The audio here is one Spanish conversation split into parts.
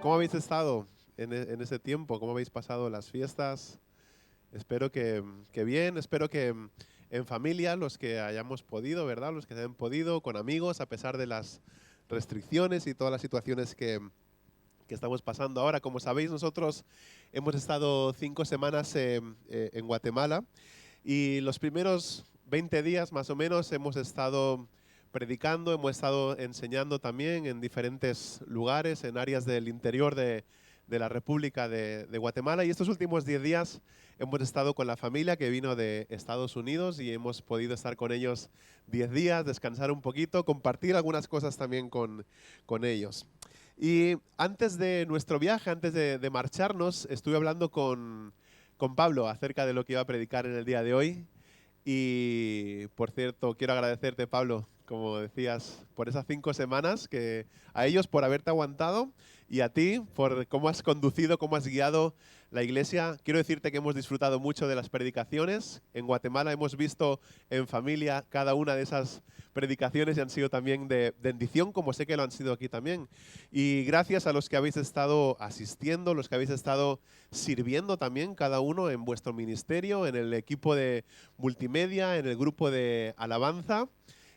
¿Cómo habéis estado en ese tiempo? ¿Cómo habéis pasado las fiestas? Espero que bien, espero que en familia, los que hayamos podido, ¿verdad? Los que hayan podido, con amigos, a pesar de las restricciones y todas las situaciones que estamos pasando ahora. Como sabéis, nosotros hemos estado 5 semanas en Guatemala y los primeros 20 días más o menos hemos estado predicando, hemos estado enseñando también en diferentes lugares, en áreas del interior de la República de Guatemala. Y estos últimos 10 días hemos estado con la familia que vino de Estados Unidos y hemos podido estar con ellos 10 días, descansar un poquito, compartir algunas cosas también con ellos. Y antes de nuestro viaje, antes de marcharnos, estuve hablando con Pablo acerca de lo que iba a predicar en el día de hoy. Y por cierto, quiero agradecerte, Pablo, como decías, por esas 5 semanas, que a ellos por haberte aguantado y a ti por cómo has conducido, cómo has guiado la iglesia. Quiero decirte que hemos disfrutado mucho de las predicaciones. En Guatemala hemos visto en familia cada una de esas predicaciones y han sido también de bendición, como sé que lo han sido aquí también. Y gracias a los que habéis estado asistiendo, los que habéis estado sirviendo también, cada uno en vuestro ministerio, en el equipo de multimedia, en el grupo de alabanza.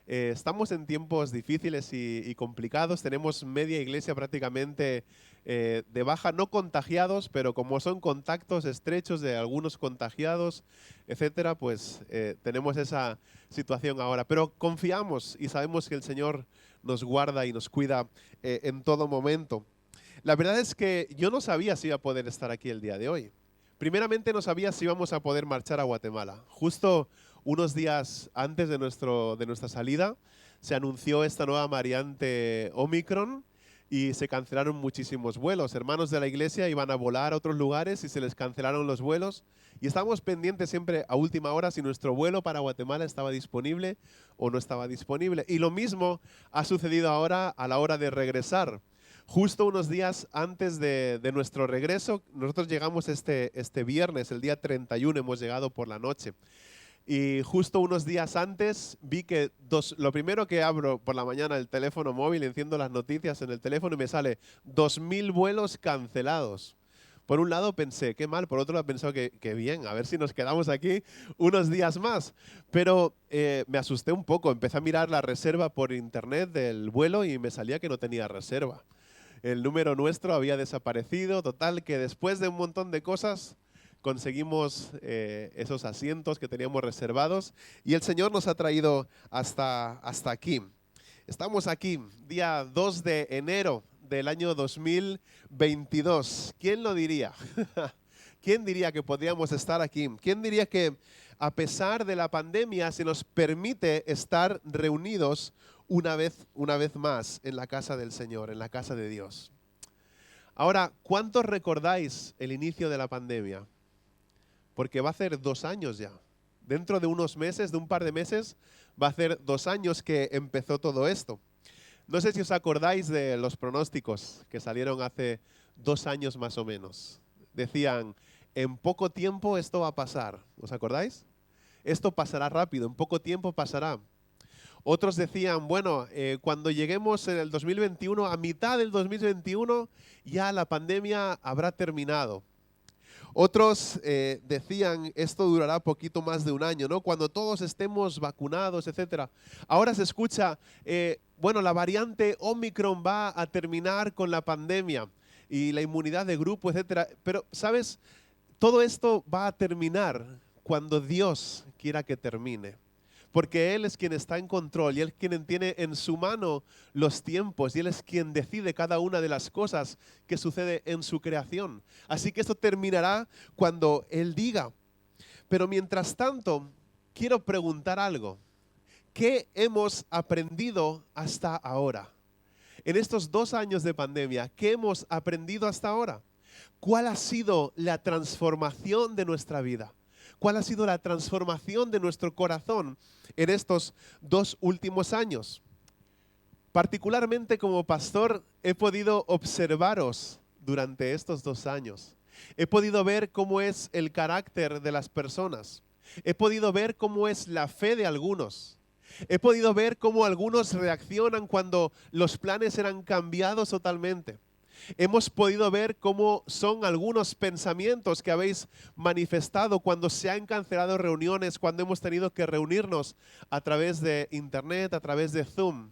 Estamos en tiempos difíciles y complicados. Tenemos media iglesia prácticamente de baja, no contagiados, pero como son contactos estrechos de algunos contagiados, etcétera, pues tenemos esa situación ahora. Pero confiamos y sabemos que el Señor nos guarda y nos cuida en todo momento. La verdad es que yo no sabía si iba a poder estar aquí el día de hoy. Primeramente no sabía si íbamos a poder marchar a Guatemala. Justo unos días antes de nuestra salida se anunció esta nueva variante Omicron y se cancelaron muchísimos vuelos. Hermanos de la iglesia iban a volar a otros lugares y se les cancelaron los vuelos. Y estábamos pendientes siempre a última hora si nuestro vuelo para Guatemala estaba disponible o no estaba disponible. Y lo mismo ha sucedido ahora a la hora de regresar. Justo unos días antes de nuestro regreso, nosotros llegamos este viernes, el día 31, hemos llegado por la noche. Y justo unos días antes vi que lo primero que abro por la mañana el teléfono móvil, enciendo las noticias en el teléfono y me sale 2000 vuelos cancelados. Por un lado pensé, qué mal, por otro lado pensé que bien, a ver si nos quedamos aquí unos días más. Pero me asusté un poco, empecé a mirar la reserva por internet del vuelo y me salía que no tenía reserva. El número nuestro había desaparecido, total que después de un montón de cosas conseguimos esos asientos que teníamos reservados y el Señor nos ha traído hasta aquí. Estamos aquí, día 2 de enero del año 2022. ¿Quién lo diría? ¿Quién diría que podríamos estar aquí? ¿Quién diría que a pesar de la pandemia se nos permite estar reunidos una vez más en la casa del Señor, en la casa de Dios? Ahora, ¿cuántos recordáis el inicio de la pandemia? Porque va a ser 2 años ya. Dentro de unos meses, de un par de meses, va a ser 2 años que empezó todo esto. No sé si os acordáis de los pronósticos que salieron hace 2 años más o menos. Decían, en poco tiempo esto va a pasar. ¿Os acordáis? Esto pasará rápido, en poco tiempo pasará. Otros decían, bueno, cuando lleguemos en el 2021, a mitad del 2021, ya la pandemia habrá terminado. Otros decían, esto durará poquito más de un año, ¿no? Cuando todos estemos vacunados, etcétera. Ahora se escucha, bueno, la variante Omicron va a terminar con la pandemia y la inmunidad de grupo, etcétera. Pero, ¿sabes? Todo esto va a terminar cuando Dios quiera que termine. Porque Él es quien está en control y Él es quien tiene en su mano los tiempos y Él es quien decide cada una de las cosas que sucede en su creación. Así que esto terminará cuando Él diga. Pero mientras tanto, quiero preguntar algo. ¿Qué hemos aprendido hasta ahora? En estos 2 años de pandemia, ¿qué hemos aprendido hasta ahora? ¿Cuál ha sido la transformación de nuestra vida? ¿Cuál ha sido la transformación de nuestro corazón en estos 2 últimos años? Particularmente como pastor he podido observaros durante estos 2 años. He podido ver cómo es el carácter de las personas. He podido ver cómo es la fe de algunos. He podido ver cómo algunos reaccionan cuando los planes eran cambiados totalmente. Hemos podido ver cómo son algunos pensamientos que habéis manifestado cuando se han cancelado reuniones, cuando hemos tenido que reunirnos a través de Internet, a través de Zoom.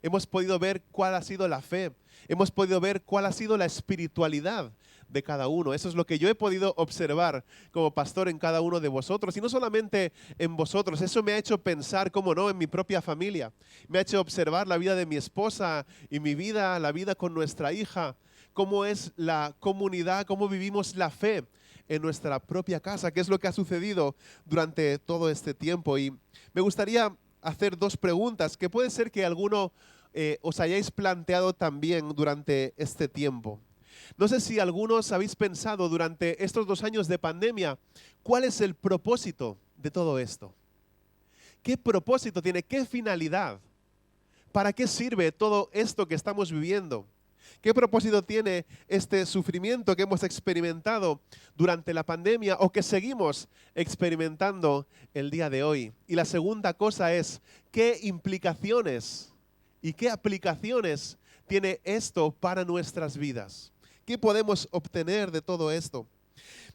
Hemos podido ver cuál ha sido la fe. Hemos podido ver cuál ha sido la espiritualidad de cada uno. Eso es lo que yo he podido observar como pastor en cada uno de vosotros. Y no solamente en vosotros, eso me ha hecho pensar, cómo no, en mi propia familia. Me ha hecho observar la vida de mi esposa y mi vida, la vida con nuestra hija. Cómo es la comunidad, cómo vivimos la fe en nuestra propia casa, qué es lo que ha sucedido durante todo este tiempo. Y me gustaría hacer dos preguntas que puede ser que alguno os hayáis planteado también durante este tiempo. No sé si algunos habéis pensado durante estos 2 años de pandemia, ¿cuál es el propósito de todo esto? ¿Qué propósito tiene? ¿Qué finalidad? ¿Para qué sirve todo esto que estamos viviendo? ¿Qué propósito tiene este sufrimiento que hemos experimentado durante la pandemia o que seguimos experimentando el día de hoy? Y la segunda cosa es, ¿qué implicaciones y qué aplicaciones tiene esto para nuestras vidas? ¿Qué podemos obtener de todo esto?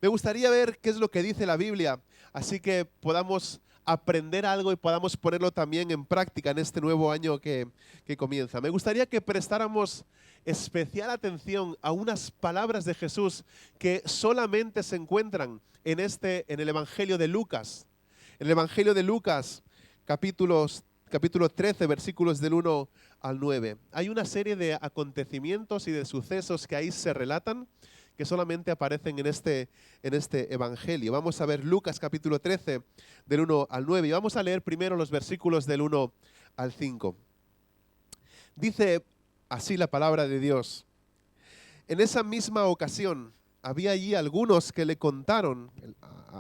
Me gustaría ver qué es lo que dice la Biblia, así que podamos aprender algo y podamos ponerlo también en práctica en este nuevo año que comienza. Me gustaría que prestáramos especial atención a unas palabras de Jesús que solamente se encuentran en el Evangelio de Lucas. En el Evangelio de Lucas, capítulo 13, versículos del 1 al 9. Hay una serie de acontecimientos y de sucesos que ahí se relatan, que solamente aparecen en este evangelio. Vamos a ver Lucas capítulo 13, del 1 al 9, y vamos a leer primero los versículos del 1 al 5. Dice así la palabra de Dios. En esa misma ocasión había allí algunos que le contaron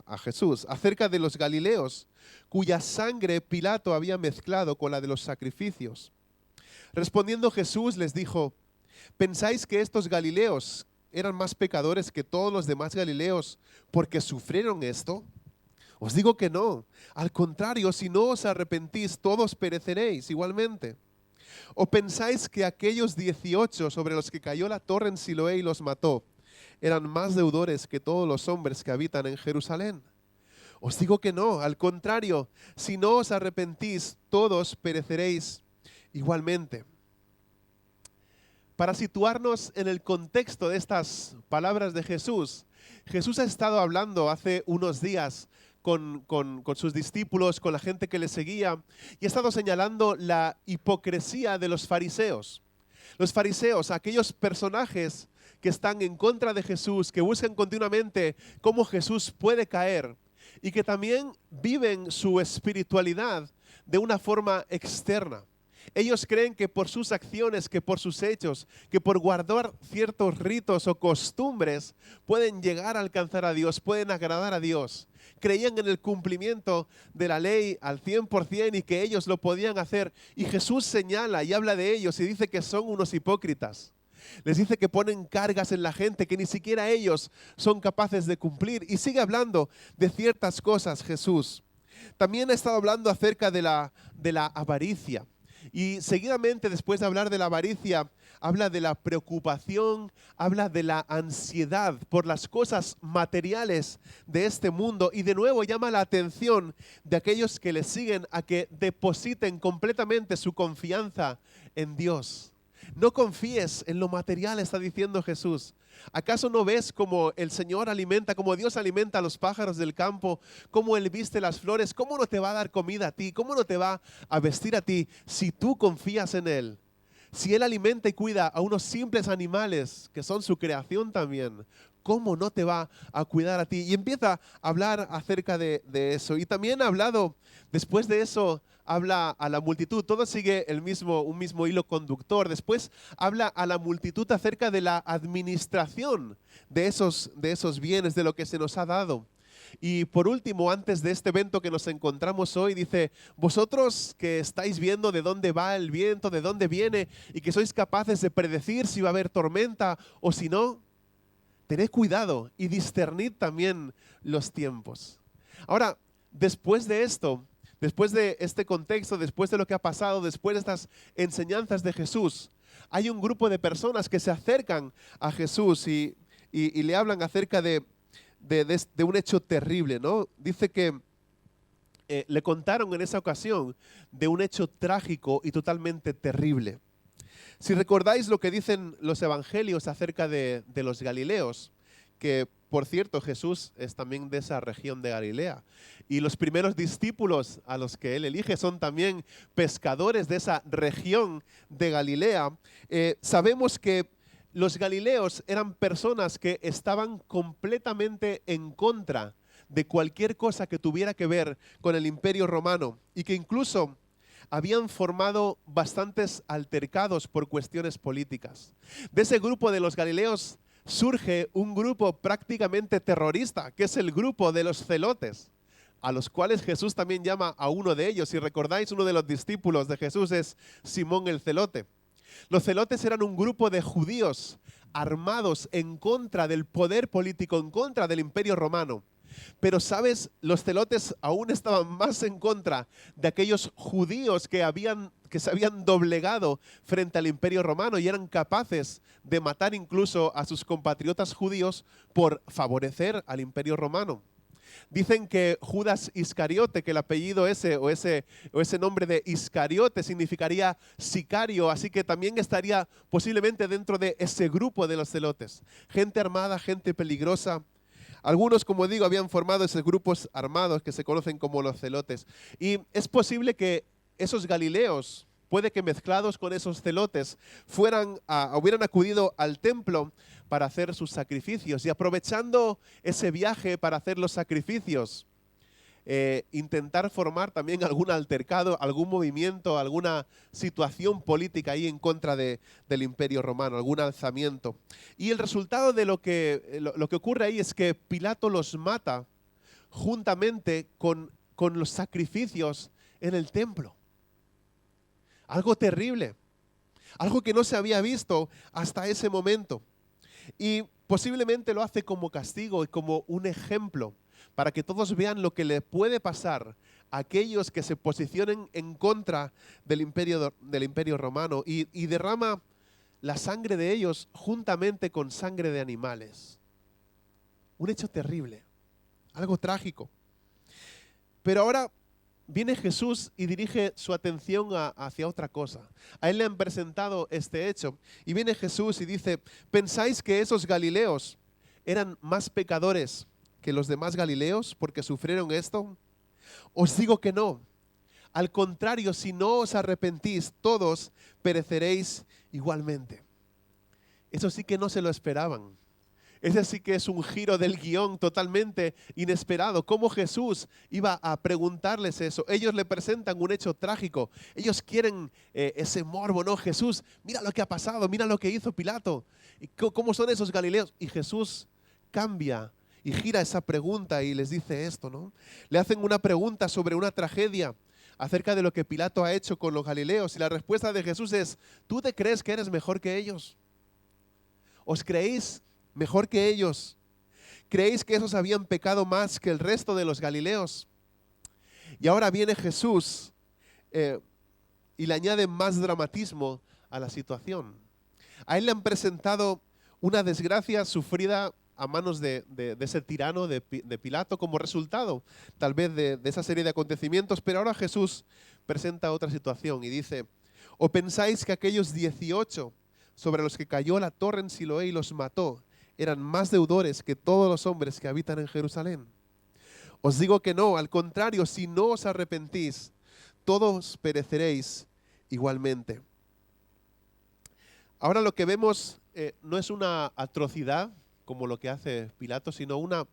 a Jesús acerca de los galileos, cuya sangre Pilato había mezclado con la de los sacrificios. Respondiendo Jesús les dijo: ¿pensáis que estos galileos eran más pecadores que todos los demás galileos porque sufrieron esto? Os digo que no. Al contrario, si no os arrepentís, todos pereceréis igualmente. ¿O pensáis que aquellos 18 sobre los que cayó la torre en Siloé y los mató eran más deudores que todos los hombres que habitan en Jerusalén? Os digo que no. Al contrario, si no os arrepentís, todos pereceréis igualmente. Para situarnos en el contexto de estas palabras de Jesús, Jesús ha estado hablando hace unos días con sus discípulos, con la gente que le seguía, y ha estado señalando la hipocresía de los fariseos. Los fariseos, aquellos personajes que están en contra de Jesús, que buscan continuamente cómo Jesús puede caer, y que también viven su espiritualidad de una forma externa. Ellos creen que por sus acciones, que por sus hechos, que por guardar ciertos ritos o costumbres pueden llegar a alcanzar a Dios, pueden agradar a Dios. Creían en el cumplimiento de la ley al 100% y que ellos lo podían hacer. Y Jesús señala y habla de ellos y dice que son unos hipócritas. Les dice que ponen cargas en la gente que ni siquiera ellos son capaces de cumplir. Y sigue hablando de ciertas cosas Jesús. También ha estado hablando acerca de la avaricia. Y seguidamente, después de hablar de la avaricia, habla de la preocupación, habla de la ansiedad por las cosas materiales de este mundo. Y de nuevo llama la atención de aquellos que le siguen a que depositen completamente su confianza en Dios. No confíes en lo material, está diciendo Jesús. ¿Acaso no ves cómo el Señor alimenta, cómo Dios alimenta a los pájaros del campo, cómo Él viste las flores? ¿Cómo no te va a dar comida a ti? ¿Cómo no te va a vestir a ti si tú confías en Él? Si Él alimenta y cuida a unos simples animales que son su creación también, ¿cómo no te va a cuidar a ti? Y empieza a hablar acerca de eso. Y también ha hablado, después de eso, habla a la multitud. Todo sigue un mismo hilo conductor. Después habla a la multitud acerca de la administración de esos bienes, de lo que se nos ha dado. Y por último, antes de este evento que nos encontramos hoy, dice: vosotros que estáis viendo de dónde va el viento, de dónde viene, y que sois capaces de predecir si va a haber tormenta o si no, tened cuidado y discernid también los tiempos. Ahora, después de esto, después de este contexto, después de lo que ha pasado, después de estas enseñanzas de Jesús, hay un grupo de personas que se acercan a Jesús y le hablan acerca de un hecho terrible, ¿no? Dice que le contaron en esa ocasión de un hecho trágico y totalmente terrible. Si recordáis lo que dicen los evangelios acerca de los galileos, que por cierto Jesús es también de esa región de Galilea, y los primeros discípulos a los que él elige son también pescadores de esa región de Galilea, sabemos que los galileos eran personas que estaban completamente en contra de cualquier cosa que tuviera que ver con el Imperio Romano y que incluso habían formado bastantes altercados por cuestiones políticas. De ese grupo de los galileos surge un grupo prácticamente terrorista, que es el grupo de los celotes, a los cuales Jesús también llama a uno de ellos. Si recordáis, uno de los discípulos de Jesús es Simón el celote. Los celotes eran un grupo de judíos armados en contra del poder político, en contra del Imperio Romano. Pero, ¿sabes? Los celotes aún estaban más en contra de aquellos judíos que se habían doblegado frente al Imperio Romano y eran capaces de matar incluso a sus compatriotas judíos por favorecer al Imperio Romano. Dicen que Judas Iscariote, que el apellido o ese nombre de Iscariote significaría sicario, así que también estaría posiblemente dentro de ese grupo de los celotes. Gente armada, gente peligrosa. Algunos, como digo, habían formado esos grupos armados que se conocen como los celotes. Y es posible que esos galileos, puede que mezclados con esos celotes, hubieran acudido al templo para hacer sus sacrificios. Y aprovechando ese viaje para hacer los sacrificios, intentar formar también algún altercado, algún movimiento, alguna situación política ahí en contra del Imperio Romano, algún alzamiento. Y el resultado de lo que ocurre ahí es que Pilato los mata juntamente con los sacrificios en el templo. Algo terrible, algo que no se había visto hasta ese momento. Y posiblemente lo hace como castigo y como un ejemplo para que todos vean lo que le puede pasar a aquellos que se posicionen en contra del Imperio Romano y derrama la sangre de ellos juntamente con sangre de animales. Un hecho terrible, algo trágico. Pero ahora viene Jesús y dirige su atención hacia otra cosa. A él le han presentado este hecho y viene Jesús y dice: ¿pensáis que esos galileos eran más pecadores que los demás galileos porque sufrieron esto? Os digo que no. Al contrario, si no os arrepentís, todos pereceréis igualmente. Eso sí que no se lo esperaban. Ese sí que es un giro del guión totalmente inesperado. ¿Cómo Jesús iba a preguntarles eso? Ellos le presentan un hecho trágico. Ellos quieren ese morbo, ¿no? Jesús, mira lo que ha pasado, mira lo que hizo Pilato. ¿Cómo son esos galileos? Y Jesús cambia y gira esa pregunta y les dice esto, ¿no? Le hacen una pregunta sobre una tragedia acerca de lo que Pilato ha hecho con los galileos. Y la respuesta de Jesús es: ¿tú te crees que eres mejor que ellos? ¿Os creéis mejor que ellos? ¿Creéis que esos habían pecado más que el resto de los galileos? Y ahora viene Jesús y le añade más dramatismo a la situación. A él le han presentado una desgracia sufrida a manos de ese tirano de Pilato como resultado tal vez de esa serie de acontecimientos, pero ahora Jesús presenta otra situación y dice: ¿o pensáis que aquellos 18 sobre los que cayó la torre en Siloé y los mató eran más deudores que todos los hombres que habitan en Jerusalén? Os digo que no, al contrario, si no os arrepentís, todos pereceréis igualmente. Ahora lo que vemos no es una atrocidad como lo que hace Pilato, sino una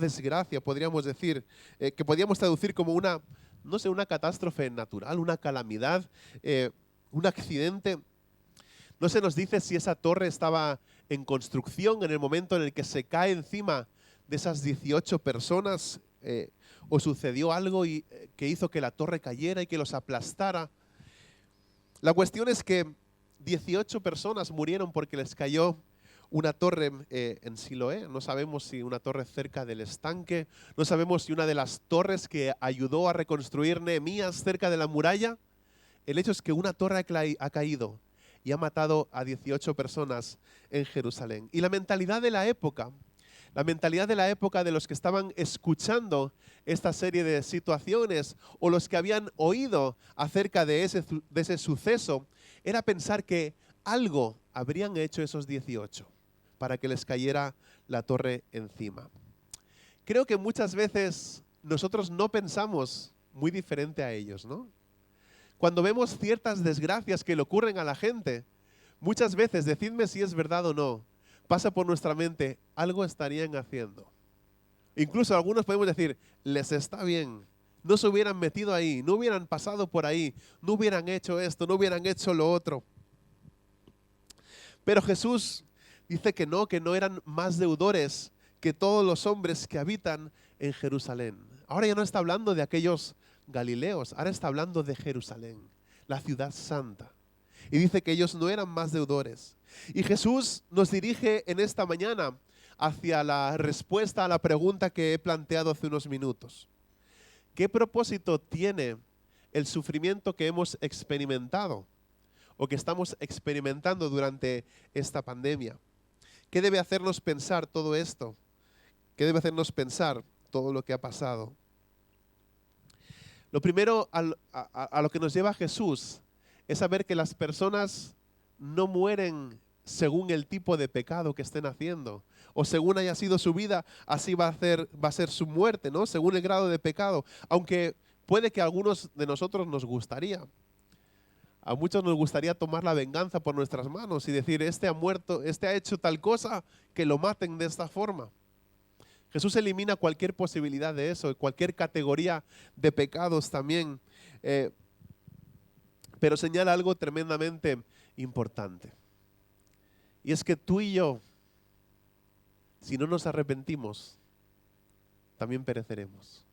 desgracia, podríamos decir, que podríamos traducir como una catástrofe natural, una calamidad, un accidente. No se nos dice si esa torre estaba en construcción en el momento en el que se cae encima de esas 18 personas o sucedió algo que hizo que la torre cayera y que los aplastara. La cuestión es que 18 personas murieron porque les cayó una torre en Siloé. No sabemos si una torre cerca del estanque, no sabemos si una de las torres que ayudó a reconstruir Nehemías cerca de la muralla. El hecho es que una torre ha caído y ha matado a 18 personas en Jerusalén. Y la mentalidad de la época de los que estaban escuchando esta serie de situaciones o los que habían oído acerca de ese suceso, era pensar que algo habrían hecho esos 18 para que les cayera la torre encima. Creo que muchas veces nosotros no pensamos muy diferente a ellos, ¿no? Cuando vemos ciertas desgracias que le ocurren a la gente, muchas veces, decidme si es verdad o no, pasa por nuestra mente, algo estarían haciendo. Incluso algunos podemos decir, les está bien, no se hubieran metido ahí, no hubieran pasado por ahí, no hubieran hecho esto, no hubieran hecho lo otro. Pero Jesús dice que no eran más deudores que todos los hombres que habitan en Jerusalén. Ahora ya no está hablando de aquellos galileos, ahora está hablando de Jerusalén, la ciudad santa. Y dice que ellos no eran más deudores. Y Jesús nos dirige en esta mañana hacia la respuesta a la pregunta que he planteado hace unos minutos. ¿Qué propósito tiene el sufrimiento que hemos experimentado o que estamos experimentando durante esta pandemia? ¿Qué debe hacernos pensar todo esto? ¿Qué debe hacernos pensar todo lo que ha pasado? Lo primero a lo que nos lleva Jesús es saber que las personas no mueren según el tipo de pecado que estén haciendo o según haya sido su vida, así va a ser su muerte, ¿no? Según el grado de pecado, aunque puede que a algunos de nosotros nos gustaría. A muchos nos gustaría tomar la venganza por nuestras manos y decir, este ha muerto, este ha hecho tal cosa, que lo maten de esta forma. Jesús elimina cualquier posibilidad de eso, cualquier categoría de pecados también, pero señala algo tremendamente importante. Y es que tú y yo, si no nos arrepentimos, también pereceremos.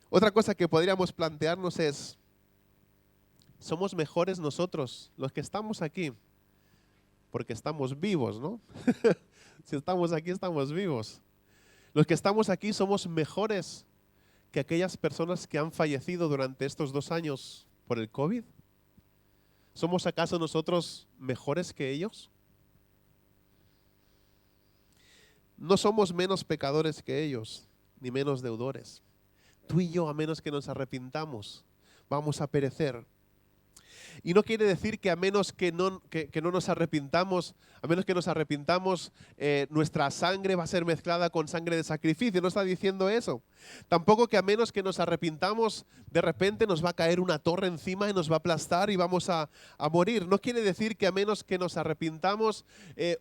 Otra cosa que podríamos plantearnos es, somos mejores nosotros, los que estamos aquí, porque estamos vivos, ¿no? Si estamos aquí, estamos vivos. Los que estamos aquí somos mejores que aquellas personas que han fallecido durante estos 2 años por el COVID. ¿Somos acaso nosotros mejores que ellos? No somos menos pecadores que ellos, ni menos deudores. Tú y yo, a menos que nos arrepintamos, vamos a perecer. Y no quiere decir que a menos que no nos arrepintamos, nuestra sangre va a ser mezclada con sangre de sacrificio. No está diciendo eso. Tampoco que a menos que nos arrepintamos, de repente nos va a caer una torre encima y nos va a aplastar y vamos a morir. No quiere decir que a menos que nos arrepintamos,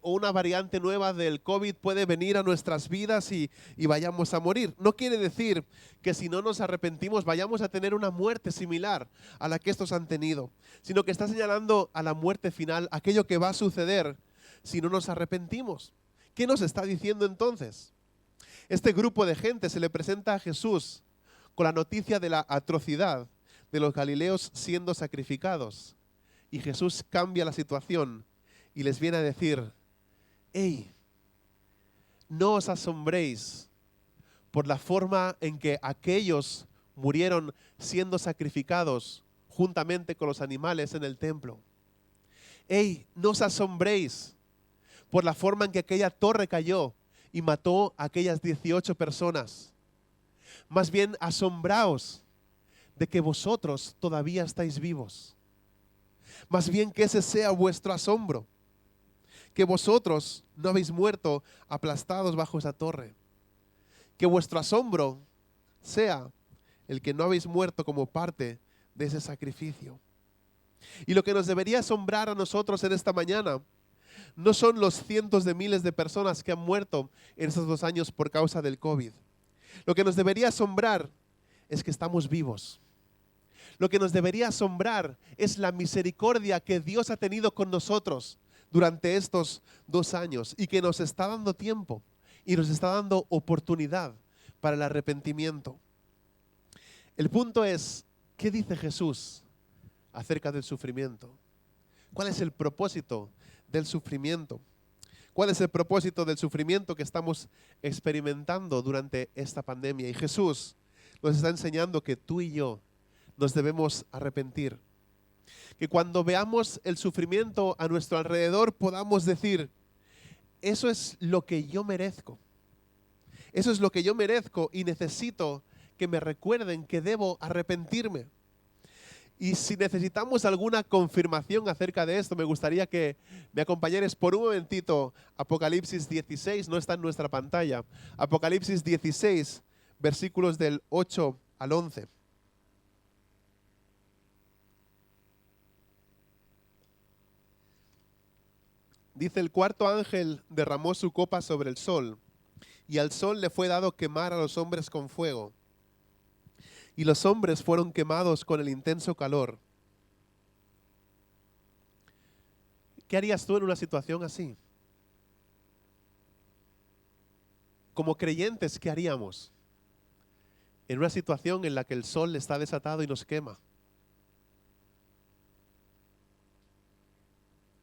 una variante nueva del COVID puede venir a nuestras vidas y vayamos a morir. No quiere decir que si no nos arrepentimos vayamos a tener una muerte similar a la que estos han tenido, sino que está señalando a la muerte final, aquello que va a suceder si no nos arrepentimos. ¿Qué nos está diciendo entonces? Este grupo de gente se le presenta a Jesús con la noticia de la atrocidad de los galileos siendo sacrificados. Y Jesús cambia la situación y les viene a decir, hey, no os asombréis por la forma en que aquellos murieron siendo sacrificados juntamente con los animales en el templo. Hey, no os asombréis por la forma en que aquella torre cayó y mató a aquellas 18 personas. Más bien asombraos de que vosotros todavía estáis vivos. Más bien que ese sea vuestro asombro, que vosotros no habéis muerto aplastados bajo esa torre. Que vuestro asombro sea el que no habéis muerto como parte de ese sacrificio. Y lo que nos debería asombrar a nosotros en esta mañana no son los cientos de miles de personas que han muerto en estos 2 años por causa del COVID. Lo que nos debería asombrar es que estamos vivos. Lo que nos debería asombrar es la misericordia que Dios ha tenido con nosotros durante estos 2 años y que nos está dando tiempo y nos está dando oportunidad para el arrepentimiento. El punto es, ¿qué dice Jesús acerca del sufrimiento? ¿Cuál es el propósito del sufrimiento? ¿Cuál es el propósito del sufrimiento que estamos experimentando durante esta pandemia? Y Jesús nos está enseñando que tú y yo nos debemos arrepentir. Que cuando veamos el sufrimiento a nuestro alrededor podamos decir, eso es lo que yo merezco. Eso es lo que yo merezco y necesito que me recuerden que debo arrepentirme. Y si necesitamos alguna confirmación acerca de esto, me gustaría que me acompañares por un momentito. Apocalipsis 16, no está en nuestra pantalla. Apocalipsis 16, versículos del 8 al 11. Dice, el cuarto ángel derramó su copa sobre el sol, y al sol le fue dado quemar a los hombres con fuego. Y los hombres fueron quemados con el intenso calor. ¿Qué harías tú en una situación así? Como creyentes, ¿qué haríamos? En una situación en la que el sol está desatado y nos quema.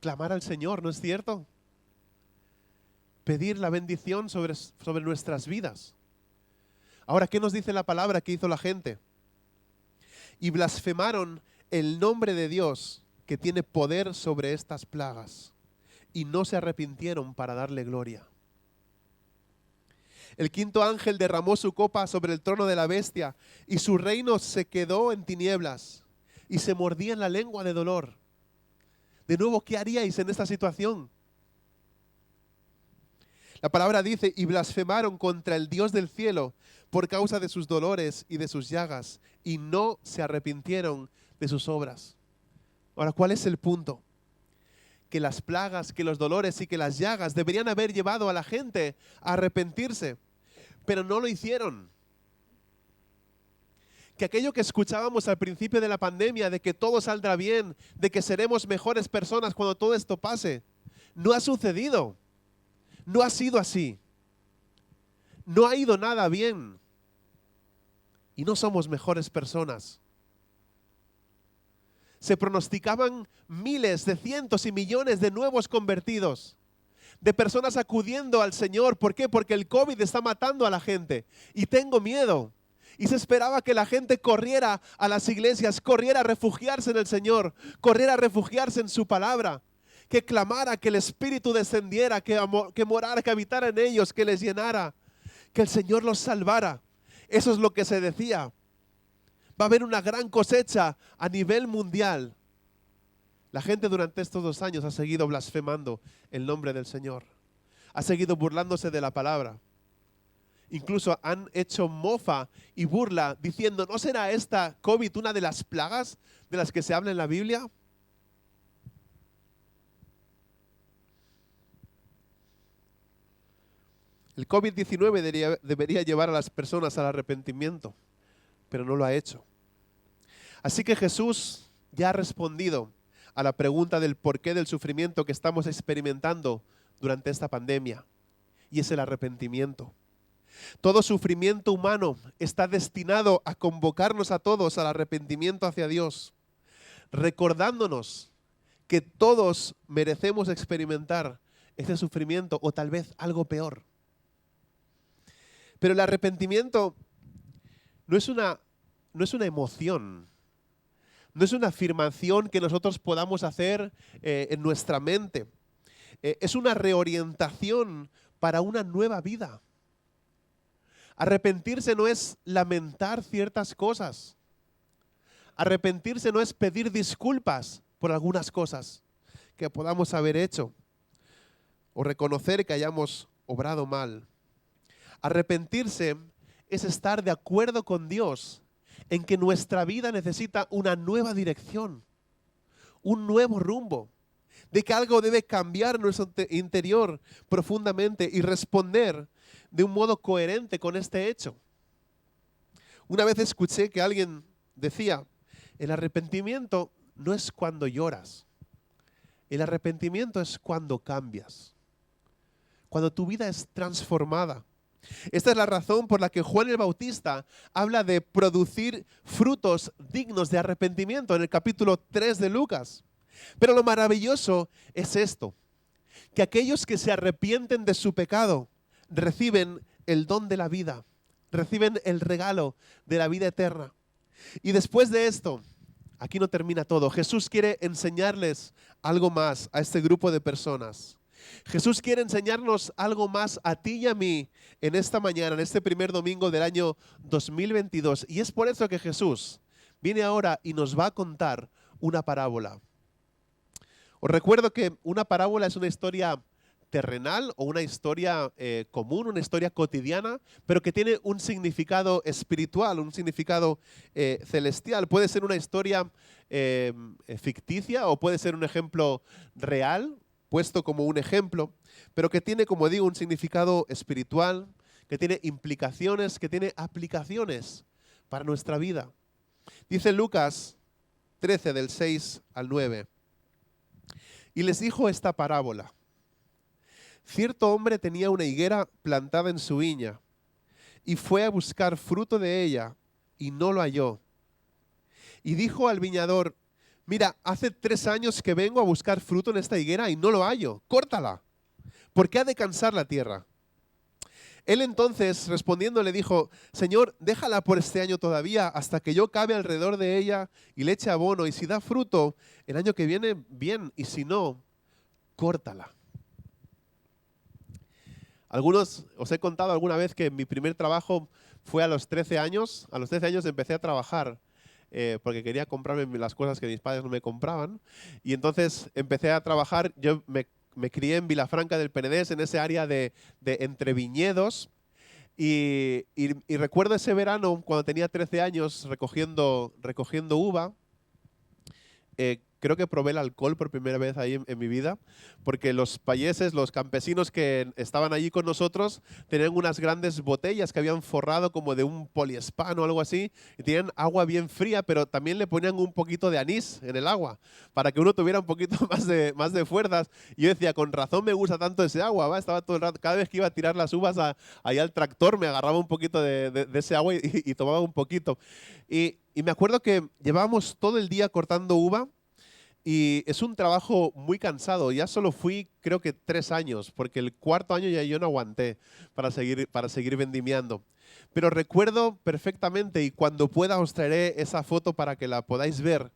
Clamar al Señor, ¿no es cierto? Pedir la bendición sobre nuestras vidas. Ahora, ¿qué nos dice la palabra que hizo la gente? Y blasfemaron el nombre de Dios, que tiene poder sobre estas plagas, y no se arrepintieron para darle gloria. El quinto ángel derramó su copa sobre el trono de la bestia, y su reino se quedó en tinieblas, y se mordía en la lengua de dolor. De nuevo, ¿qué haríais en esta situación? La palabra dice, y blasfemaron contra el Dios del cielo por causa de sus dolores y de sus llagas, y no se arrepintieron de sus obras. Ahora, ¿cuál es el punto? Que las plagas, que los dolores y que las llagas deberían haber llevado a la gente a arrepentirse, pero no lo hicieron. Que aquello que escuchábamos al principio de la pandemia, de que todo saldrá bien, de que seremos mejores personas cuando todo esto pase, no ha sucedido. No ha sido así. No ha ido nada bien. Y no somos mejores personas. Se pronosticaban miles de cientos y millones de nuevos convertidos, de personas acudiendo al Señor. ¿Por qué? Porque el COVID está matando a la gente. Y tengo miedo. Y se esperaba que la gente corriera a las iglesias, corriera a refugiarse en el Señor, corriera a refugiarse en su palabra, que clamara, que el Espíritu descendiera, que morara, que habitara en ellos, que les llenara, que el Señor los salvara. Eso es lo que se decía. Va a haber una gran cosecha a nivel mundial. La gente durante estos 2 años ha seguido blasfemando el nombre del Señor. Ha seguido burlándose de la palabra. Incluso han hecho mofa y burla diciendo, ¿no será esta COVID una de las plagas de las que se habla en la Biblia? El COVID-19 debería llevar a las personas al arrepentimiento, pero no lo ha hecho. Así que Jesús ya ha respondido a la pregunta del porqué del sufrimiento que estamos experimentando durante esta pandemia, y es el arrepentimiento. Todo sufrimiento humano está destinado a convocarnos a todos al arrepentimiento hacia Dios, recordándonos que todos merecemos experimentar ese sufrimiento o tal vez algo peor. Pero el arrepentimiento no es una emoción, no es una afirmación que nosotros podamos hacer en nuestra mente. Es una reorientación para una nueva vida. Arrepentirse no es lamentar ciertas cosas. Arrepentirse no es pedir disculpas por algunas cosas que podamos haber hecho o reconocer que hayamos obrado mal. Arrepentirse es estar de acuerdo con Dios en que nuestra vida necesita una nueva dirección, un nuevo rumbo, de que algo debe cambiar en nuestro interior profundamente y responder de un modo coherente con este hecho. Una vez escuché que alguien decía, el arrepentimiento no es cuando lloras, el arrepentimiento es cuando cambias, cuando tu vida es transformada. Esta es la razón por la que Juan el Bautista habla de producir frutos dignos de arrepentimiento en el capítulo 3 de Lucas. Pero lo maravilloso es esto, que aquellos que se arrepienten de su pecado reciben el don de la vida, reciben el regalo de la vida eterna. Y después de esto, aquí no termina todo. Jesús quiere enseñarles algo más a este grupo de personas. Jesús quiere enseñarnos algo más a ti y a mí en esta mañana, en este primer domingo del año 2022. Y es por eso que Jesús viene ahora y nos va a contar una parábola. Os recuerdo que una parábola es una historia terrenal o una historia común, una historia cotidiana, pero que tiene un significado espiritual, un significado celestial. Puede ser una historia ficticia o puede ser un ejemplo real, puesto como un ejemplo, pero que tiene, como digo, un significado espiritual, que tiene implicaciones, que tiene aplicaciones para nuestra vida. Dice Lucas 13, del 6 al 9. Y les dijo esta parábola. Cierto hombre tenía una higuera plantada en su viña y fue a buscar fruto de ella y no lo halló. Y dijo al viñador, mira, hace 3 años que vengo a buscar fruto en esta higuera y no lo hallo. Córtala, porque ha de cansar la tierra. Él entonces, respondiendo, le dijo, Señor, déjala por este año todavía, hasta que yo cabe alrededor de ella y le eche abono, y si da fruto, el año que viene, bien, y si no, córtala. Algunos, os he contado alguna vez que mi primer trabajo fue a los 13 años. A los 13 años empecé a trabajar porque quería comprarme las cosas que mis padres no me compraban. Y entonces empecé a trabajar, yo me crié en Vilafranca del Penedés, en ese área de entre viñedos. Y recuerdo ese verano, cuando tenía 13 años, recogiendo uva. Creo que probé el alcohol por primera vez ahí en mi vida, porque los payeses, los campesinos que estaban allí con nosotros, tenían unas grandes botellas que habían forrado como de un poliespán o algo así, y tenían agua bien fría, pero también le ponían un poquito de anís en el agua, para que uno tuviera un poquito más de fuerzas. Y yo decía, con razón me gusta tanto ese agua, ¿va? Estaba todo el rato, cada vez que iba a tirar las uvas ahí al tractor, me agarraba un poquito de ese agua y tomaba un poquito. Y me acuerdo que llevábamos todo el día cortando uva. Y es un trabajo muy cansado. Ya solo fui, creo que 3 años, porque el 4.º año ya yo no aguanté para seguir vendimiando. Pero recuerdo perfectamente, y cuando pueda os traeré esa foto para que la podáis ver.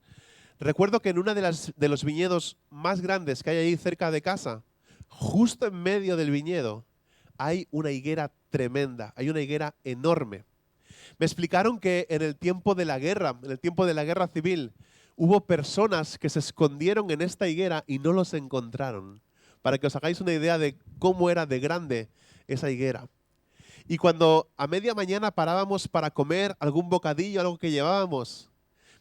Recuerdo que en una de los viñedos más grandes que hay ahí cerca de casa, justo en medio del viñedo, hay una higuera tremenda, hay una higuera enorme. Me explicaron que en el tiempo de la guerra, en el tiempo de la guerra civil, hubo personas que se escondieron en esta higuera y no los encontraron. Para que os hagáis una idea de cómo era de grande esa higuera. Y cuando a media mañana parábamos para comer algún bocadillo, algo que llevábamos,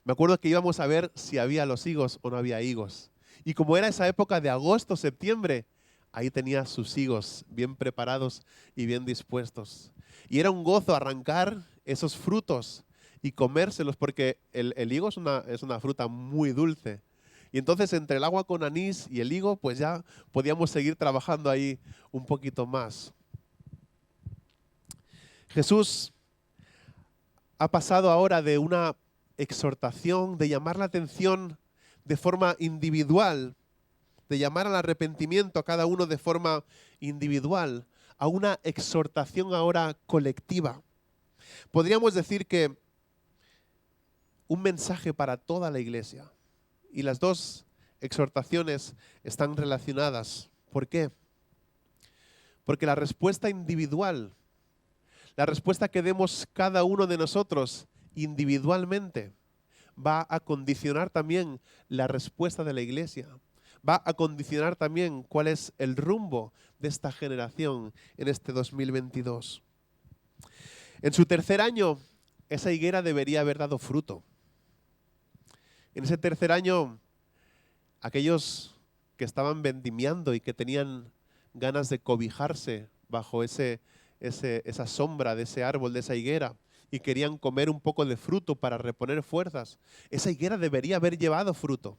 me acuerdo que íbamos a ver si había los higos o no había higos. Y como era esa época de agosto, septiembre, ahí tenía sus higos bien preparados y bien dispuestos. Y era un gozo arrancar esos frutos y comérselos, porque el higo es una fruta muy dulce. Y entonces entre el agua con anís y el higo, pues ya podíamos seguir trabajando ahí un poquito más. Jesús ha pasado ahora de una exhortación, de llamar la atención de forma individual, de llamar al arrepentimiento a cada uno de forma individual, a una exhortación ahora colectiva. Podríamos decir que un mensaje para toda la iglesia. Y las dos exhortaciones están relacionadas. ¿Por qué? Porque la respuesta individual, la respuesta que demos cada uno de nosotros individualmente, va a condicionar también la respuesta de la iglesia. Va a condicionar también cuál es el rumbo de esta generación en este 2022. En su 3.er año, esa higuera debería haber dado fruto. En ese 3.er año, aquellos que estaban vendimiando y que tenían ganas de cobijarse bajo esa sombra de ese árbol, de esa higuera, y querían comer un poco de fruto para reponer fuerzas, esa higuera debería haber llevado fruto.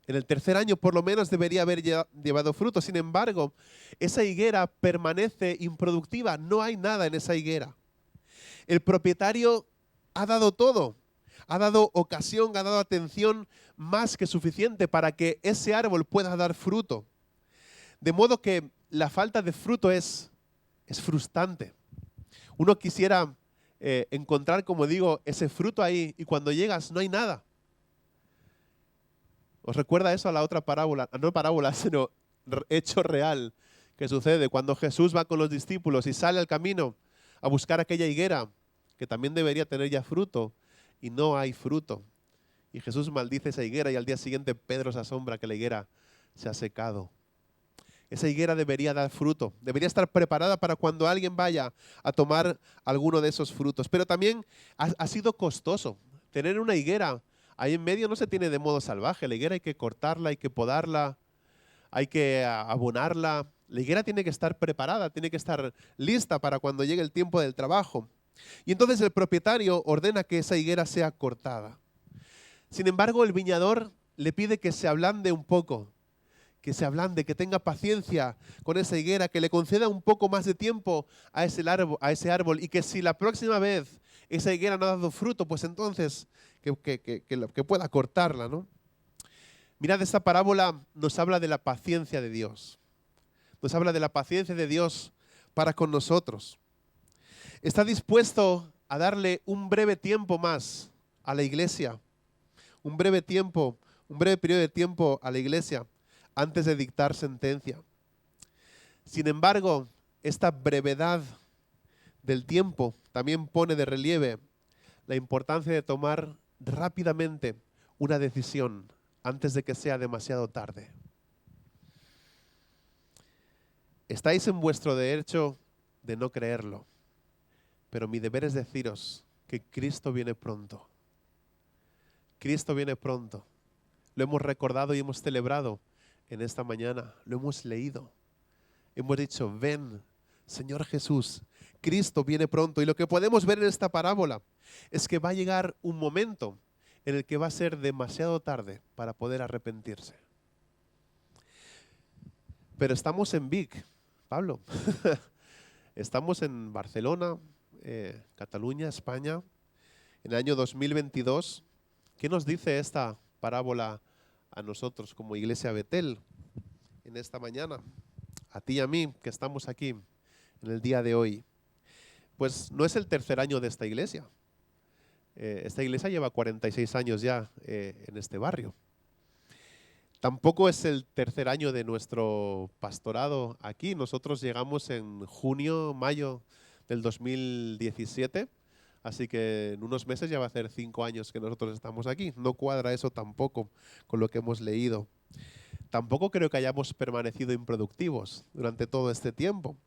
En el 3.er año por lo menos debería haber llevado fruto. Sin embargo, esa higuera permanece improductiva. No hay nada en esa higuera. El propietario ha dado todo. Ha dado ocasión, ha dado atención más que suficiente para que ese árbol pueda dar fruto. De modo que la falta de fruto es frustrante. Uno quisiera encontrar, como digo, ese fruto ahí y cuando llegas no hay nada. ¿Os recuerda eso a la otra parábola? No parábola, sino hecho real que sucede cuando Jesús va con los discípulos y sale al camino a buscar aquella higuera que también debería tener ya fruto y no hay fruto. Y Jesús maldice esa higuera y al día siguiente Pedro se asombra que la higuera se ha secado. Esa higuera debería dar fruto, debería estar preparada para cuando alguien vaya a tomar alguno de esos frutos. Pero también ha sido costoso. Tener una higuera ahí en medio no se tiene de modo salvaje. La higuera hay que cortarla, hay que podarla, hay que abonarla. La higuera tiene que estar preparada, tiene que estar lista para cuando llegue el tiempo del trabajo. Y entonces el propietario ordena que esa higuera sea cortada. Sin embargo, el viñador le pide que se ablande un poco, que se ablande, que tenga paciencia con esa higuera, que le conceda un poco más de tiempo a ese árbol y que si la próxima vez esa higuera no ha dado fruto, pues entonces que pueda cortarla, ¿no? Mirad, esta parábola nos habla de la paciencia de Dios. Nos habla de la paciencia de Dios para con nosotros. Está dispuesto a darle un breve tiempo más a la iglesia, un breve periodo de tiempo a la iglesia antes de dictar sentencia. Sin embargo, esta brevedad del tiempo también pone de relieve la importancia de tomar rápidamente una decisión antes de que sea demasiado tarde. Estáis en vuestro derecho de no creerlo, pero mi deber es deciros que Cristo viene pronto. Cristo viene pronto. Lo hemos recordado y hemos celebrado en esta mañana. Lo hemos leído. Hemos dicho, ven, Señor Jesús, Cristo viene pronto. Y lo que podemos ver en esta parábola es que va a llegar un momento en el que va a ser demasiado tarde para poder arrepentirse. Pero estamos en Vic, Pablo. Estamos en Barcelona, Cataluña, España, en el año 2022. ¿Qué nos dice esta parábola a nosotros como Iglesia Betel en esta mañana? A ti y a mí que estamos aquí en el día de hoy. Pues no es el tercer año de esta iglesia. Esta iglesia lleva 46 años ya en este barrio. Tampoco es el tercer año de nuestro pastorado aquí. Nosotros llegamos en junio, mayo del 2017. Así que en unos meses ya va a hacer 5 años que nosotros estamos aquí. No cuadra eso tampoco con lo que hemos leído. Tampoco creo que hayamos permanecido improductivos durante todo este tiempo.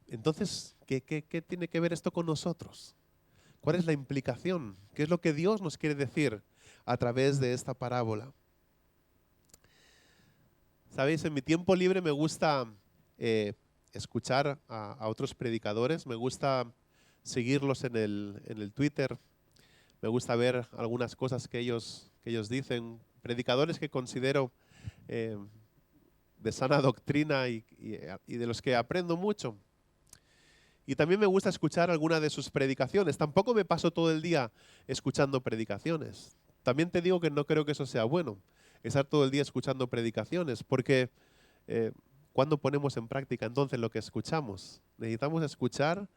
Entonces, ¿qué tiene que ver esto con nosotros? ¿Cuál es la implicación? ¿Qué es lo que Dios nos quiere decir a través de esta parábola? ¿Sabéis? En mi tiempo libre me gusta escuchar a otros predicadores. Me gusta seguirlos en el Twitter. Me gusta ver algunas cosas que ellos dicen. Predicadores que considero de sana doctrina y de los que aprendo mucho. Y también me gusta escuchar algunas de sus predicaciones. Tampoco me paso todo el día escuchando predicaciones. También te digo que no creo que eso sea bueno, estar todo el día escuchando predicaciones, porque ¿cuándo ponemos en práctica entonces lo que escuchamos? Necesitamos escuchar,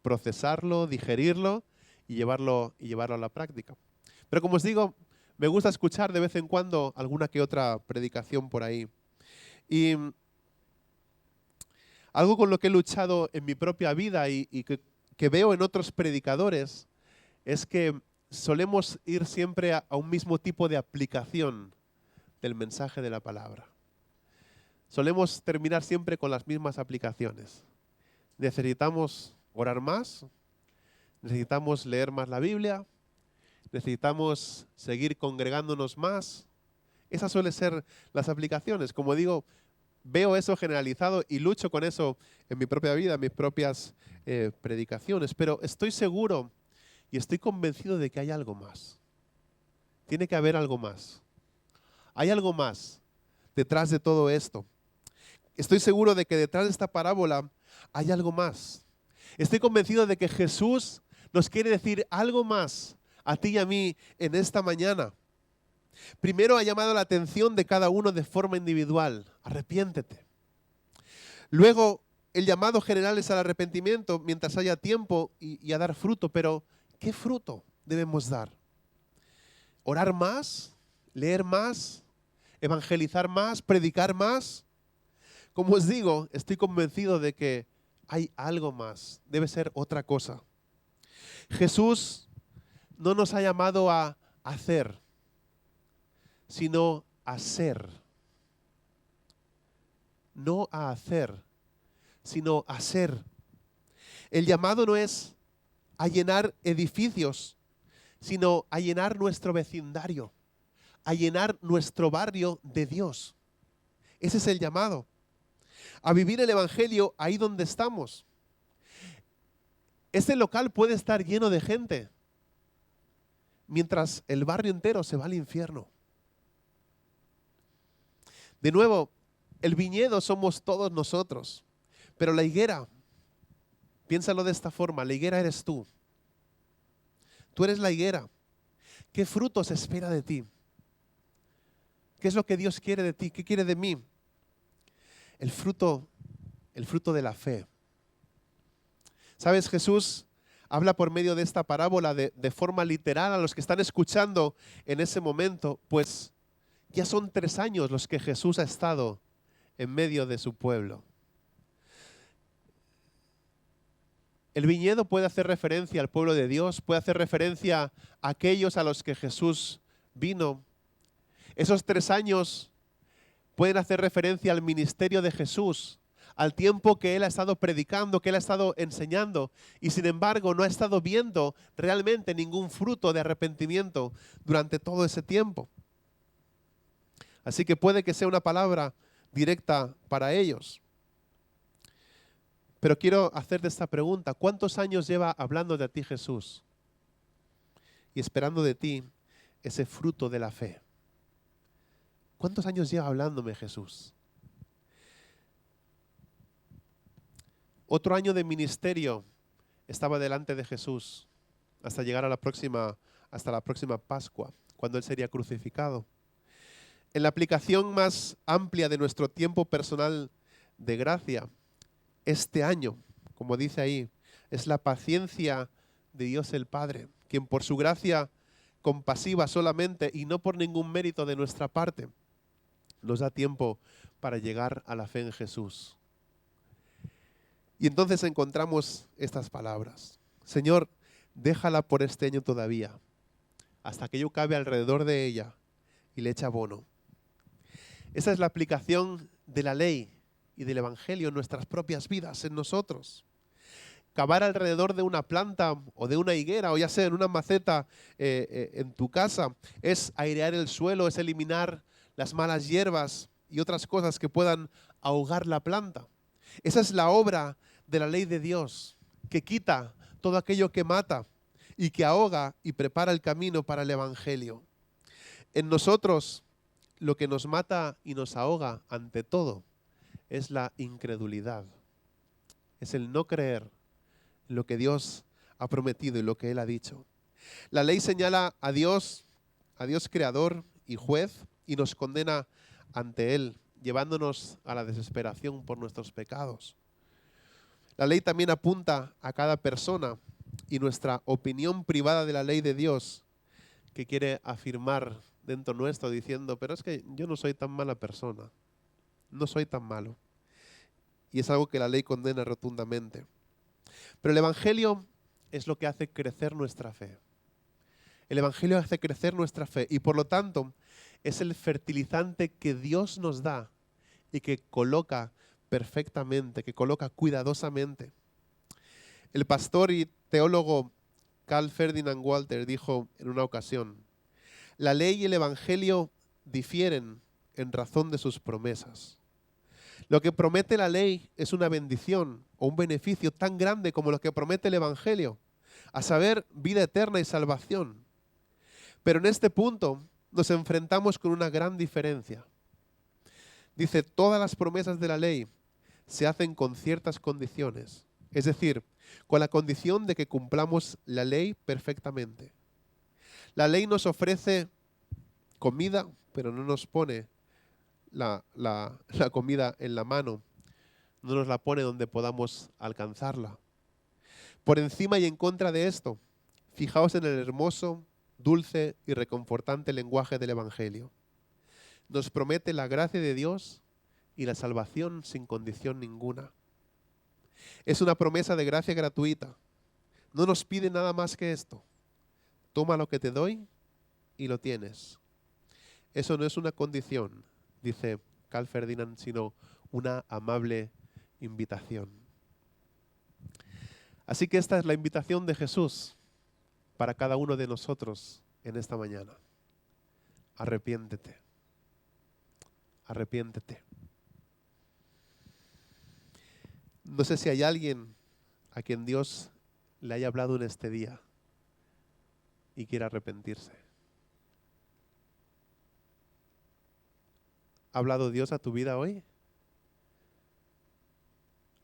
procesarlo, digerirlo y llevarlo a la práctica. Pero como os digo, me gusta escuchar de vez en cuando alguna que otra predicación por ahí. Y algo con lo que he luchado en mi propia vida y que veo en otros predicadores es que solemos ir siempre a un mismo tipo de aplicación del mensaje de la palabra. Solemos terminar siempre con las mismas aplicaciones. Necesitamos orar más, necesitamos leer más la Biblia, necesitamos seguir congregándonos más. Esas suelen ser las aplicaciones. Como digo, veo eso generalizado y lucho con eso en mi propia vida, en mis propias predicaciones. Pero estoy seguro y estoy convencido de que hay algo más. Tiene que haber algo más. Hay algo más detrás de todo esto. Estoy seguro de que detrás de esta parábola hay algo más. Estoy convencido de que Jesús nos quiere decir algo más a ti y a mí en esta mañana. Primero ha llamado la atención de cada uno de forma individual. Arrepiéntete. Luego, el llamado general es al arrepentimiento mientras haya tiempo y a dar fruto. Pero, ¿qué fruto debemos dar? ¿Orar más? ¿Leer más? ¿Evangelizar más? ¿Predicar más? Como os digo, estoy convencido de que hay algo más. Debe ser otra cosa. Jesús no nos ha llamado a hacer, sino a ser. No a hacer, sino a ser. El llamado no es a llenar edificios, sino a llenar nuestro vecindario, a llenar nuestro barrio de Dios. Ese es el llamado. A vivir el Evangelio ahí donde estamos. Este local puede estar lleno de gente, mientras el barrio entero se va al infierno. De nuevo, el viñedo somos todos nosotros, pero la higuera, piénsalo de esta forma, la higuera eres tú. Tú eres la higuera. ¿Qué frutos espera de ti? ¿Qué es lo que Dios quiere de ti? ¿Qué quiere de mí? El fruto de la fe. ¿Sabes? Jesús habla por medio de esta parábola de forma literal a los que están escuchando en ese momento, pues ya son 3 años los que Jesús ha estado en medio de su pueblo. El viñedo puede hacer referencia al pueblo de Dios, puede hacer referencia a aquellos a los que Jesús vino. Esos 3 años pueden hacer referencia al ministerio de Jesús, al tiempo que Él ha estado predicando, que Él ha estado enseñando, y sin embargo no ha estado viendo realmente ningún fruto de arrepentimiento durante todo ese tiempo. Así que puede que sea una palabra directa para ellos. Pero quiero hacerte esta pregunta: ¿cuántos años lleva hablando de ti Jesús y esperando de ti ese fruto de la fe? ¿Cuántos años lleva hablándome Jesús? Otro año de ministerio estaba delante de Jesús hasta llegar hasta la próxima Pascua, cuando Él sería crucificado. En la aplicación más amplia de nuestro tiempo personal de gracia, este año, como dice ahí, es la paciencia de Dios el Padre, quien por su gracia compasiva solamente y no por ningún mérito de nuestra parte, nos da tiempo para llegar a la fe en Jesús. Y entonces encontramos estas palabras: Señor, déjala por este año todavía, hasta que yo cabe alrededor de ella y le eche abono. Esa es la aplicación de la ley y del Evangelio en nuestras propias vidas, en nosotros. Cavar alrededor de una planta o de una higuera, o ya sea en una maceta en tu casa, es airear el suelo, es eliminar las malas hierbas y otras cosas que puedan ahogar la planta. Esa es la obra de la ley de Dios, que quita todo aquello que mata y que ahoga y prepara el camino para el Evangelio. En nosotros, lo que nos mata y nos ahoga ante todo es la incredulidad. Es el no creer en lo que Dios ha prometido y lo que Él ha dicho. La ley señala a Dios creador y juez, y nos condena ante Él, llevándonos a la desesperación por nuestros pecados. La ley también apunta a cada persona y nuestra opinión privada de la ley de Dios, que quiere afirmar dentro nuestro diciendo: pero es que yo no soy tan mala persona, no soy tan malo. Y es algo que la ley condena rotundamente. Pero el Evangelio es lo que hace crecer nuestra fe. El Evangelio hace crecer nuestra fe y por lo tanto es el fertilizante que Dios nos da y que coloca perfectamente, que coloca cuidadosamente. El pastor y teólogo Carl Ferdinand Walter dijo en una ocasión: la ley y el Evangelio difieren en razón de sus promesas. Lo que promete la ley es una bendición o un beneficio tan grande como lo que promete el Evangelio, a saber, vida eterna y salvación. Pero en este punto nos enfrentamos con una gran diferencia. Dice: todas las promesas de la ley se hacen con ciertas condiciones, es decir, con la condición de que cumplamos la ley perfectamente. La ley nos ofrece comida, pero no nos pone la comida en la mano, no nos la pone donde podamos alcanzarla. Por encima y en contra de esto, fijaos en el hermoso, dulce y reconfortante lenguaje del Evangelio. Nos promete la gracia de Dios y la salvación sin condición ninguna. Es una promesa de gracia gratuita. No nos pide nada más que esto. Toma lo que te doy y lo tienes. Eso no es una condición, dice Carl Ferdinand, sino una amable invitación. Así que esta es la invitación de Jesús para cada uno de nosotros en esta mañana. Arrepiéntete. Arrepiéntete. No sé si hay alguien a quien Dios le haya hablado en este día y quiera arrepentirse. ¿Ha hablado Dios a tu vida hoy?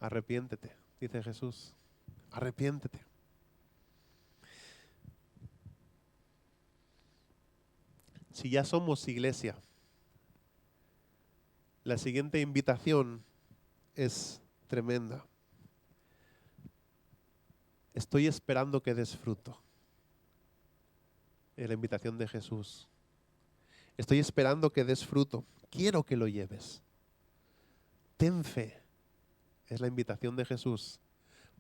Arrepiéntete, dice Jesús. Arrepiéntete. Si ya somos iglesia, la siguiente invitación es tremenda. Estoy esperando que des fruto. Es la invitación de Jesús. Estoy esperando que des fruto. Quiero que lo lleves. Ten fe. Es la invitación de Jesús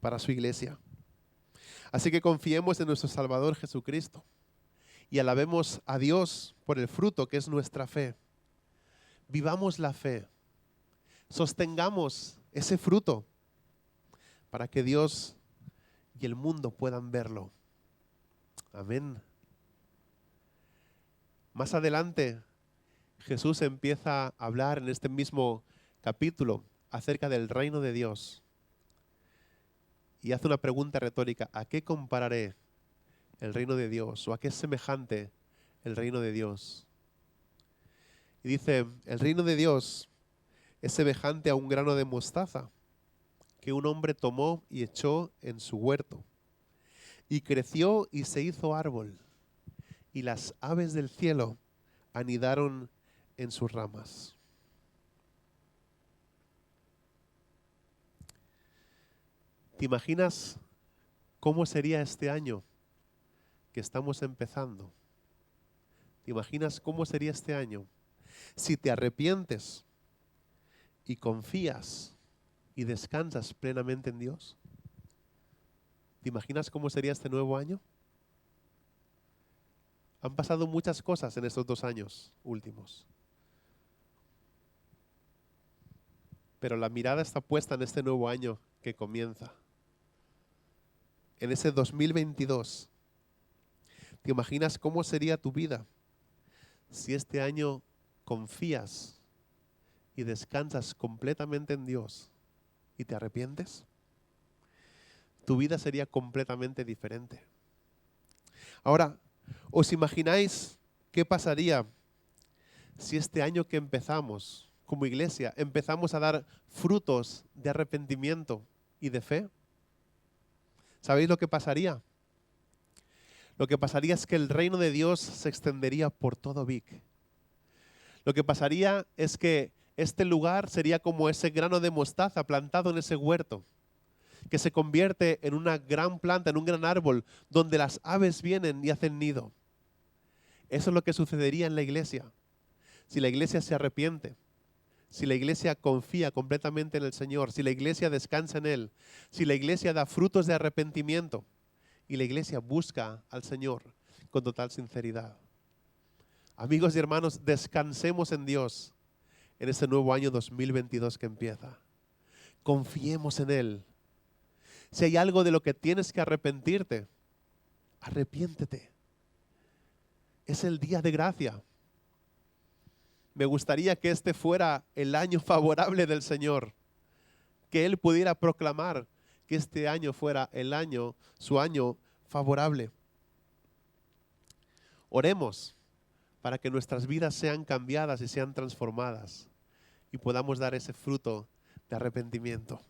para su iglesia. Así que confiemos en nuestro Salvador Jesucristo y alabemos a Dios por el fruto que es nuestra fe. Vivamos la fe. Sostengamos ese fruto para que Dios y el mundo puedan verlo. Amén. Más adelante, Jesús empieza a hablar en este mismo capítulo acerca del reino de Dios. Y hace una pregunta retórica: ¿a qué compararé el reino de Dios? ¿O a qué es semejante el reino de Dios? Y dice, el reino de Dios es semejante a un grano de mostaza que un hombre tomó y echó en su huerto. Y creció y se hizo árbol, y las aves del cielo anidaron en sus ramas. ¿Te imaginas cómo sería este año que estamos empezando? ¿Te imaginas cómo sería este año si te arrepientes y confías y descansas plenamente en Dios? ¿Te imaginas cómo sería este nuevo año? Han pasado muchas cosas en estos 2 años últimos. Pero la mirada está puesta en este nuevo año que comienza. En ese 2022. ¿Te imaginas cómo sería tu vida si este año confías y descansas completamente en Dios y te arrepientes? Tu vida sería completamente diferente. Ahora, ¿os imagináis qué pasaría si este año que empezamos como iglesia empezamos a dar frutos de arrepentimiento y de fe? ¿Sabéis lo que pasaría? Lo que pasaría es que el reino de Dios se extendería por todo Vic. Lo que pasaría es que este lugar sería como ese grano de mostaza plantado en ese huerto, que se convierte en una gran planta, en un gran árbol, donde las aves vienen y hacen nido. Eso es lo que sucedería en la iglesia. Si la iglesia se arrepiente, si la iglesia confía completamente en el Señor, si la iglesia descansa en Él, si la iglesia da frutos de arrepentimiento y la iglesia busca al Señor con total sinceridad. Amigos y hermanos, descansemos en Dios en este nuevo año 2022 que empieza. Confiemos en Él. Si hay algo de lo que tienes que arrepentirte, arrepiéntete. Es el día de gracia. Me gustaría que este fuera el año favorable del Señor, que Él pudiera proclamar que este año fuera el año, su año favorable. Oremos para que nuestras vidas sean cambiadas y sean transformadas y podamos dar ese fruto de arrepentimiento.